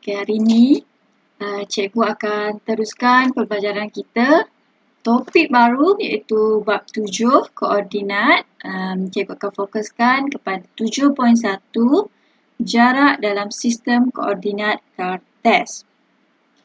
Okey, hari ini cikgu akan teruskan pembelajaran kita. Topik baru iaitu bab 7 koordinat. Cikgu akan fokuskan kepada 7.1 jarak dalam sistem koordinat Cartesian.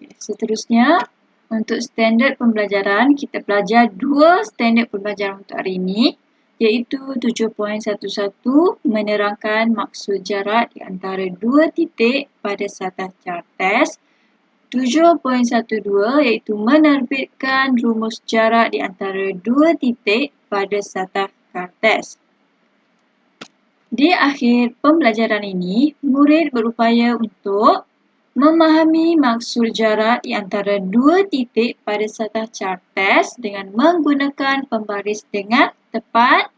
Okay, seterusnya untuk standard pembelajaran, kita belajar dua standard pembelajaran untuk hari ini, iaitu 7.11 menerangkan maksud jarak di antara dua titik pada satah Cartesian. 7.12 iaitu menerbitkan rumus jarak di antara dua titik pada satah Cartesian. Di akhir pembelajaran ini, murid berupaya untuk memahami maksud jarak di antara dua titik pada satah Cartesian dengan menggunakan pembaris dengan tepat.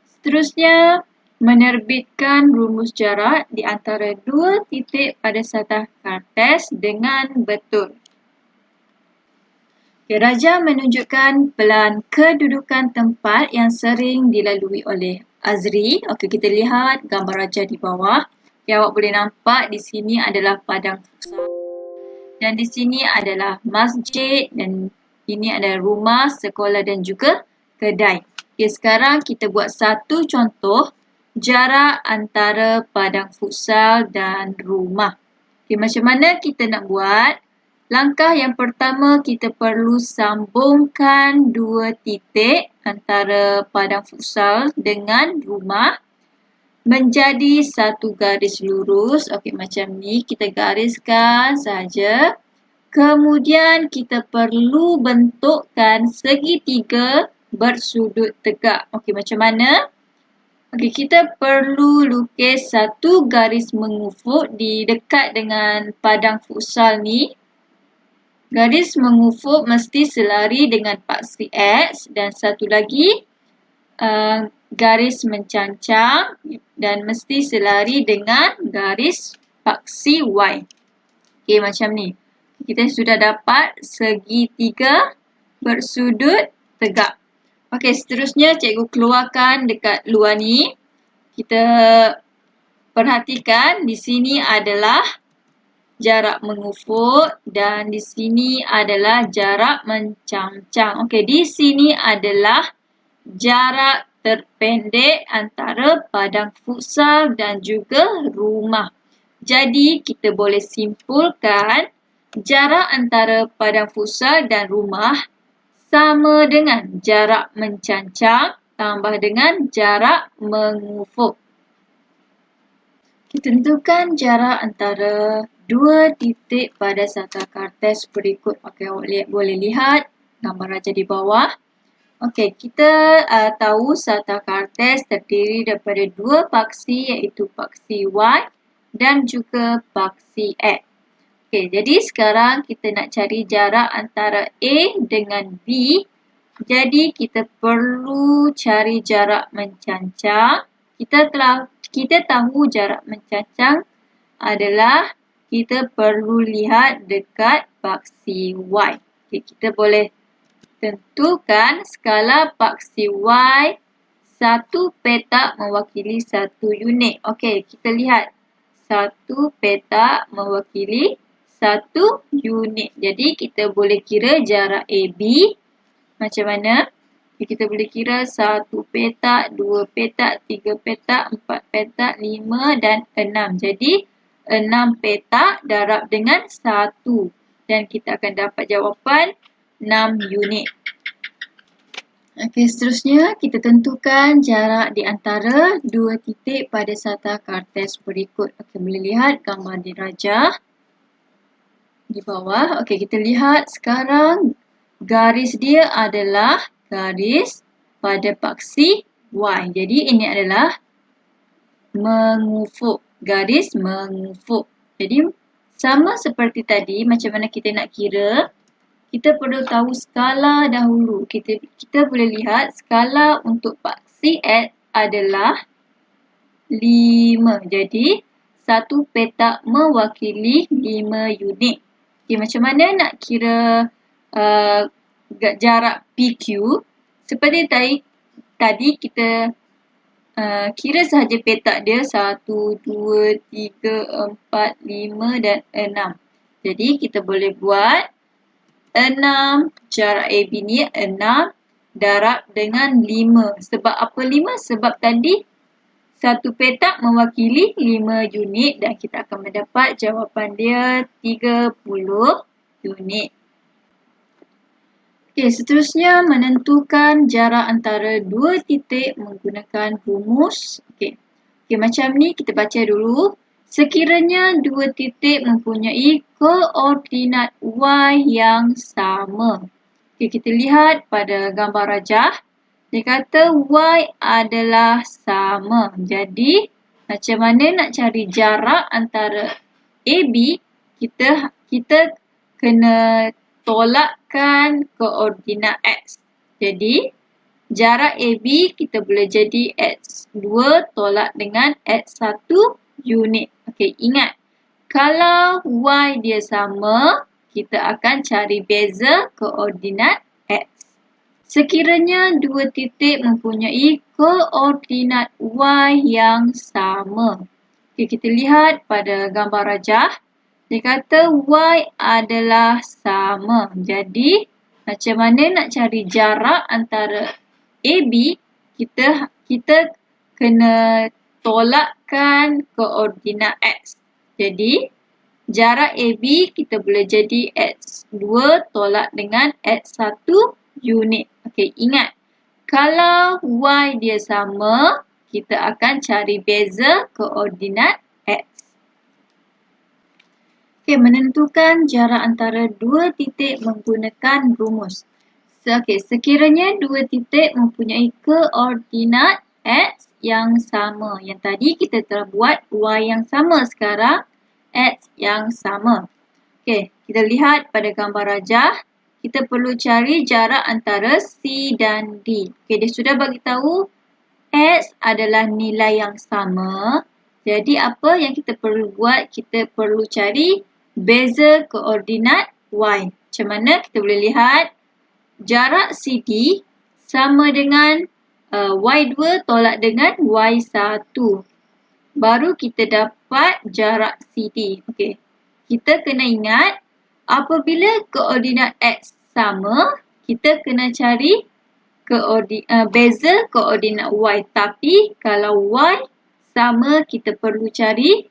Seterusnya, menerbitkan rumus jarak di antara dua titik pada satah Cartesian dengan betul. Okay, Raja menunjukkan pelan kedudukan tempat yang sering dilalui oleh Azri. Okey, kita lihat gambar Raja di bawah. Okay, awak boleh nampak di sini adalah padang futsal. Dan di sini adalah masjid dan ini adalah rumah, sekolah dan juga kedai. Okay, sekarang kita buat satu contoh jarak antara padang futsal dan rumah. Okay, macam mana kita nak buat? Langkah yang pertama, kita perlu sambungkan dua titik antara padang futsal dengan rumah menjadi satu garis lurus. Okey, macam ni kita gariskan saja. Kemudian kita perlu bentukkan segitiga bersudut tegak. Okey, macam mana? Okey, kita perlu lukis satu garis mengufuk di dekat dengan padang futsal ni. Garis mengufuk mesti selari dengan paksi X dan satu lagi garis mencancang dan mesti selari dengan garis paksi Y. Okey, macam ni. Kita sudah dapat segitiga bersudut tegak. Okey, seterusnya cikgu keluarkan dekat luar ni. Kita perhatikan di sini adalah jarak mengufuk dan di sini adalah jarak mencancang. Okey, di sini adalah jarak terpendek antara padang futsal dan juga rumah. Jadi, kita boleh simpulkan jarak antara padang futsal dan rumah sama dengan jarak mencancang tambah dengan jarak mengufuk. Kita tentukan jarak antara dua titik pada satah Cartesian berikut. Okey, awak boleh lihat gambar Raja di bawah. Okey, kita tahu satah Cartesian terdiri daripada dua paksi iaitu paksi Y dan juga paksi X. Okey, jadi sekarang kita nak cari jarak antara A dengan B. Jadi kita perlu cari jarak mencancang. Kita tahu jarak mencancang adalah kita perlu lihat dekat paksi Y. Okay, kita boleh tentukan skala paksi Y, satu petak mewakili satu unit. Okey, kita lihat satu petak mewakili satu unit. Jadi kita boleh kira jarak AB macam mana? Kita boleh kira 1 petak, 2 petak, 3 petak, 4 petak, 5 dan 6. Jadi 6 petak darab dengan 1 dan kita akan dapat jawapan 6 unit. Okey, seterusnya kita tentukan jarak di antara dua titik pada satah Cartesian berikut. Okey, boleh lihat gambar di Raja di bawah. Okey, kita lihat sekarang garis dia adalah garis pada paksi Y. Jadi ini adalah mengufuk, garis mengufuk. Jadi sama seperti tadi, macam mana kita nak kira? Kita perlu tahu skala dahulu. Kita boleh lihat skala untuk paksi X adalah 5. Jadi satu petak mewakili 5 unit. Okay, macam mana nak kira jarak PQ? Seperti tadi kita kira sahaja petak dia 1, 2, 3, 4, 5 dan 6. Jadi kita boleh buat 6 jarak AB ni 6 darab dengan 5. Sebab apa 5? Sebab tadi satu petak mewakili 5 unit dan kita akan mendapat jawapan dia 30 unit. Okey, seterusnya menentukan jarak antara dua titik menggunakan rumus. Okey, macam ni kita baca dulu. Sekiranya dua titik mempunyai koordinat Y yang sama. Okey, kita lihat pada gambar rajah. Dia kata Y adalah sama. Jadi, macam mana nak cari jarak antara AB? Kita kena tolakkan koordinat X. Jadi, jarak AB kita boleh jadi X2 tolak dengan X1 unit. Okey, ingat. Kalau Y dia sama, kita akan cari beza koordinat X. Sekiranya dua titik mempunyai koordinat Y yang sama. Okey, kita lihat pada gambar rajah. Dia kata Y adalah sama. Jadi, macam mana nak cari jarak antara AB? Kita kena tolakkan koordinat X. Jadi, jarak AB kita boleh jadi X2 tolak dengan X1 unit. Okey, ingat. Kalau Y dia sama, kita akan cari beza koordinat X. Okey, menentukan jarak antara dua titik menggunakan rumus. Okey, sekiranya dua titik mempunyai koordinat X yang sama. Yang tadi kita telah buat Y yang sama, sekarang X yang sama. Okey, kita lihat pada gambar rajah. Kita perlu cari jarak antara C dan D. Okey, dia sudah bagi tahu X adalah nilai yang sama. Jadi apa yang kita perlu buat? Kita perlu cari beza koordinat Y. Macam mana kita boleh lihat? Jarak CD sama dengan Y2 tolak dengan Y1. Baru kita dapat jarak CD. Okey. Kita kena ingat, apabila koordinat X sama, kita kena cari beza koordinat Y. Tapi kalau Y sama, kita perlu cari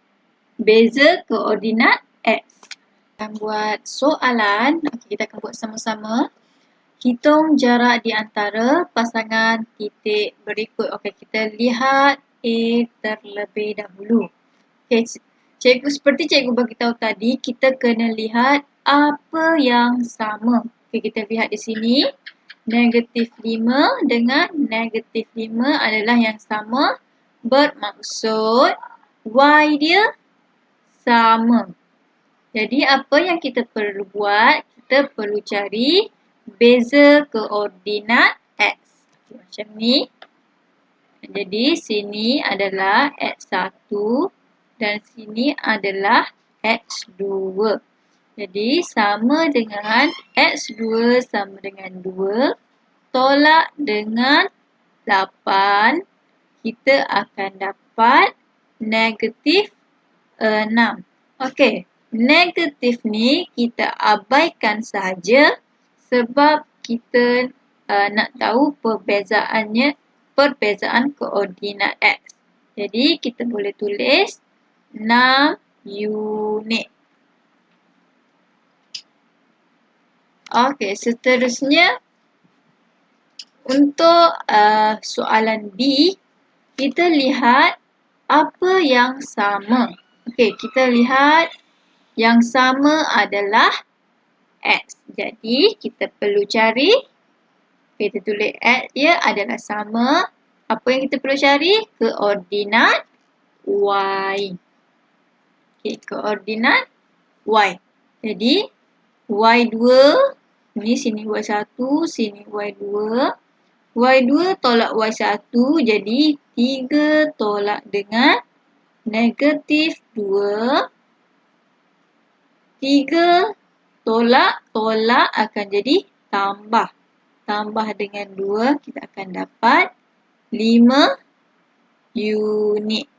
beza koordinat X. Kita akan buat soalan. Okey, kita akan buat sama-sama. Hitung jarak di antara pasangan titik berikut. Okey, kita lihat A terlebih dahulu. Okey, seperti cikgu bagi tahu tadi, kita kena lihat apa yang sama. Okey, kita lihat di sini. Negatif 5 dengan negatif 5 adalah yang sama. Bermaksud Y dia sama. Jadi apa yang kita perlu buat? Kita perlu cari beza koordinat X. Macam ni. Jadi sini adalah X1 dan sini adalah X2. Jadi sama dengan X2 sama dengan 2 tolak dengan 8, kita akan dapat negatif 6. Okey, negatif ni kita abaikan saja sebab kita nak tahu perbezaan koordinat X. Jadi kita boleh tulis 6 unit. Okey, seterusnya untuk soalan B, kita lihat apa yang sama. Okey, kita lihat yang sama adalah X. Jadi kita perlu cari. Kita tulis X dia adalah sama. Apa yang kita perlu cari? Koordinat Y. Okey, koordinat Y. Jadi Y2, ni sini Y1, sini Y2. Y2 tolak Y1 jadi 3 tolak dengan negatif 2. 3 tolak akan jadi tambah. Tambah dengan 2 kita akan dapat 5 unit.